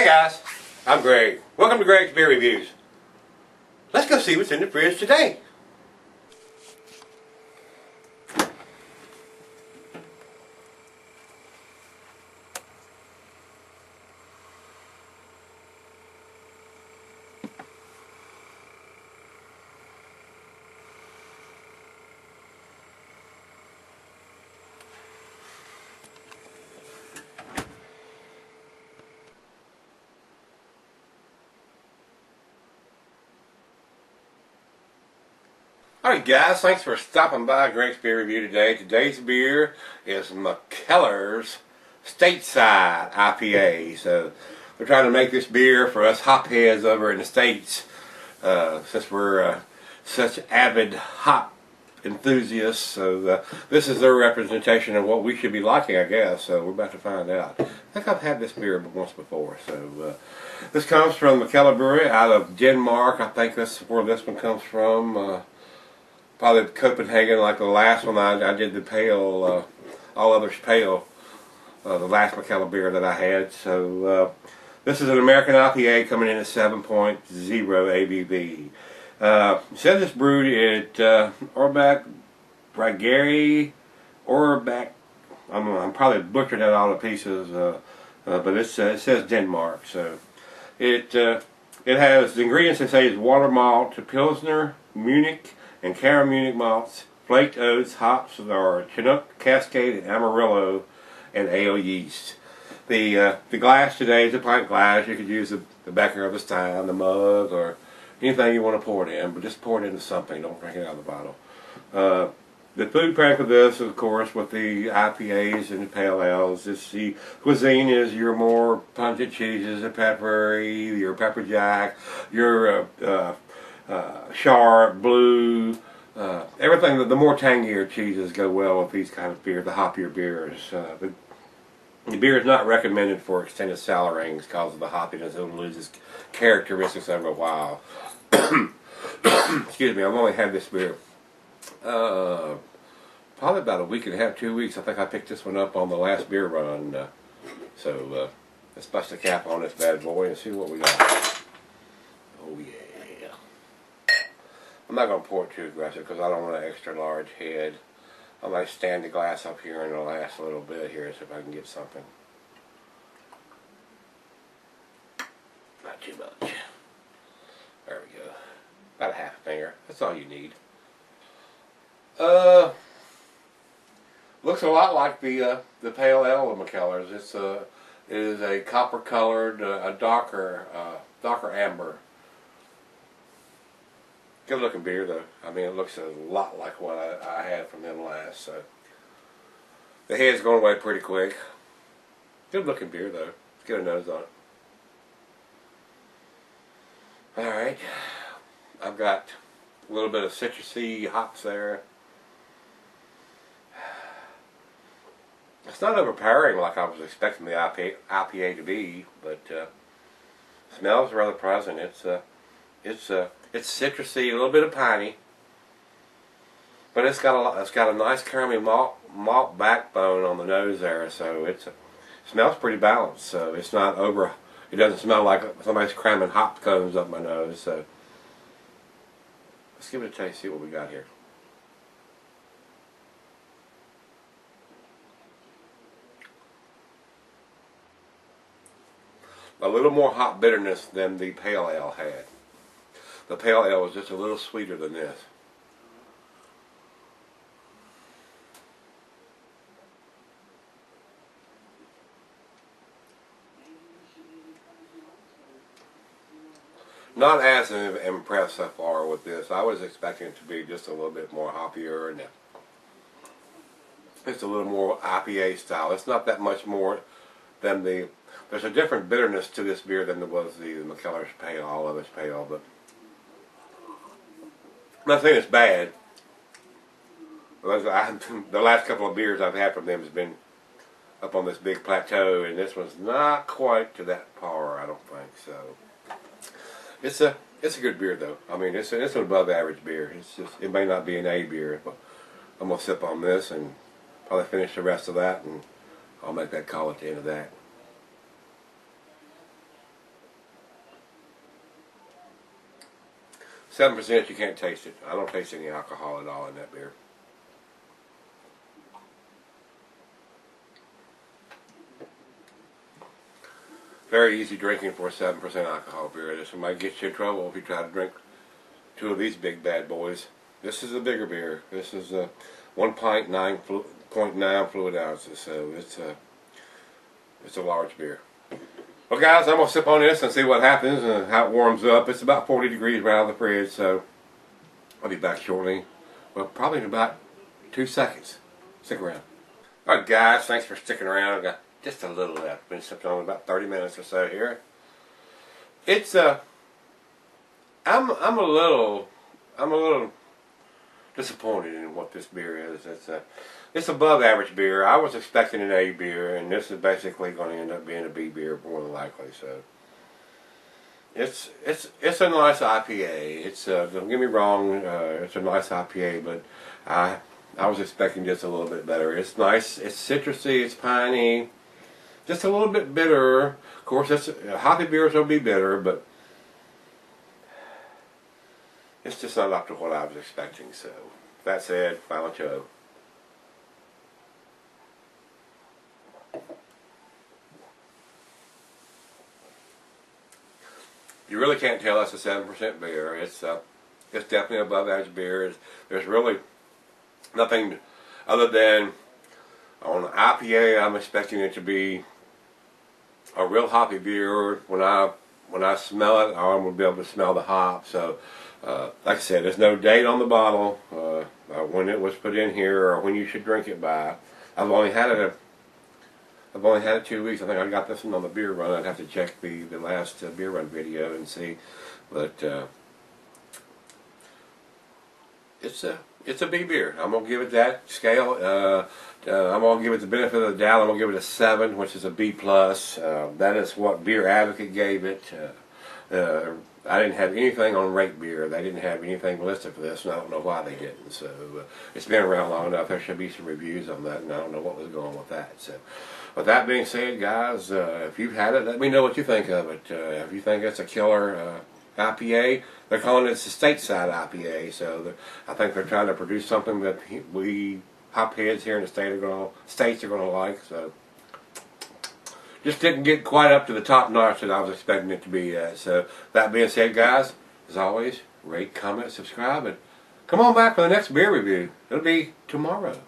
guys, I'm Greg. Welcome to Greg's Beer Reviews. Let's go see what's in the fridge today. Alright guys, thanks for stopping by Greg's Beer Review today. Today's beer is Mikkeller's Stateside IPA. So we're trying to make this beer for us hopheads over in the States, since we're such avid hop enthusiasts. So this is their representation of what we should be liking, I guess. So we're about to find out. I think I've had this beer once before. So this comes from Mikkeller Brewery out of Denmark. I think that's where this one comes from. Probably Copenhagen, like the last one I did the pale, all others pale, the last Mikkeller beer that I had. So this is an American IPA coming in at 7.0 ABV. It says it's brewed at Orbach Brageri, Orbach. I'm probably butchering out all the pieces, but it says Denmark. So it has the ingredients. They say is water malt, Pilsner, Munich, and Caramel Munich malts, flaked oats, hops are Chinook, Cascade, and Amarillo, and ale yeast. The glass today is a pint glass. You could use the becker of the stein, the mug, or anything you want to pour it in, but just pour it into something. Don't drink it out of the bottle. The food prep of this, of course, with the IPAs and the pale ales, the cuisine is your more pungent cheeses, the peppery, your pepper jack, your sharp, blue, everything. The more tangier cheeses go well with these kind of beers, the hoppier beers. But the beer is not recommended for extended sourings because of the hoppiness. It will lose its characteristics over a while. Excuse me, I've only had this beer probably about a week and a half, 2 weeks. I think I picked this one up on the last beer run. So let's bust the cap on this bad boy and see what we got. Oh yeah. I'm not going to pour it too aggressive because I don't want an extra large head. I might stand the glass up here in the last little bit here, so if I can get something. Not too much. There we go. About a half a finger. That's all you need. Looks a lot like the pale ale of Mikkeller's. It is a copper colored, a darker amber. Good looking beer though. I mean, it looks a lot like what I had from them last. So the head's going away pretty quick. Good looking beer though. Let's get a nose on it. Alright. I've got a little bit of citrusy hops there. It's not overpowering like I was expecting the IPA to be, but smells rather pleasant. It's citrusy, a little bit of piney, but it's got a nice caramel malt backbone on the nose there, so it smells pretty balanced. So it's not over. It doesn't smell like somebody's cramming hop cones up my nose. So let's give it a taste. See what we got here. A little more hop bitterness than the pale ale had. The pale ale was just a little sweeter than this. Not as impressed so far with this. I was expecting it to be just a little bit more hoppier, and it's a little more IPA style. It's not that much more than there's a different bitterness to this beer than there was the Mikkeller's pale, all of its pale, but I'm not saying it's bad. The last couple of beers I've had from them has been up on this big plateau, and this one's not quite to that par, I don't think. So it's a good beer though. I mean, it's an above average beer. It may not be an A beer, but I'm gonna sip on this and probably finish the rest of that, and I'll make that call at the end of that. 7%, you can't taste it. I don't taste any alcohol at all in that beer. Very easy drinking for a 7% alcohol beer. This might get you in trouble if you try to drink 2 of these big bad boys. This is a bigger beer. This is a 1 pint, 9.9 fluid ounces. So it's a large beer. Well, guys, I'm gonna sip on this and see what happens and how it warms up. It's about 40 degrees right out of the fridge, so I'll be back shortly. Well, probably in about 2 seconds. Stick around. All right, guys, thanks for sticking around. I've got just a little left. Been sipping on about 30 minutes or so here. It's I'm a little disappointed in what this beer is. It's above average beer. I was expecting an A beer, and this is basically going to end up being a B beer more than likely. So it's a nice IPA. It's don't get me wrong, it's a nice IPA, but I was expecting just a little bit better. It's nice. It's citrusy. It's piney. Just a little bit bitter. Of course, hoppy beers will be bitter, but it's just not up to what I was expecting. So, that said, final show. You really can't tell that's a 7% beer. It's definitely above average beer. There's really nothing other than on the IPA. I'm expecting it to be a real hoppy beer. When I smell it, I'm gonna be able to smell the hop. So, like I said, there's no date on the bottle when it was put in here or when you should drink it by. I've only had it 2 weeks. I think I got this one on the beer run. I'd have to check the last beer run video and see, but it's a B beer. I'm gonna give it that scale. I'm gonna give it the benefit of the doubt. I'm gonna give it a 7, which is a B plus. That is what Beer Advocate gave it. I didn't have anything on Rate Beer. They didn't have anything listed for this, and I don't know why they didn't. So it's been around long enough. There should be some reviews on that, and I don't know what was going on with that. So, with that being said, guys, if you've had it, let me know what you think of it. If you think it's a killer IPA, they're calling it the Stateside IPA. So I think they're trying to produce something that we hopheads here in the states are going to like. So just didn't get quite up to the top notch that I was expecting it to be at. So that being said, guys, as always, rate, comment, subscribe, and come on back for the next beer review. It'll be tomorrow.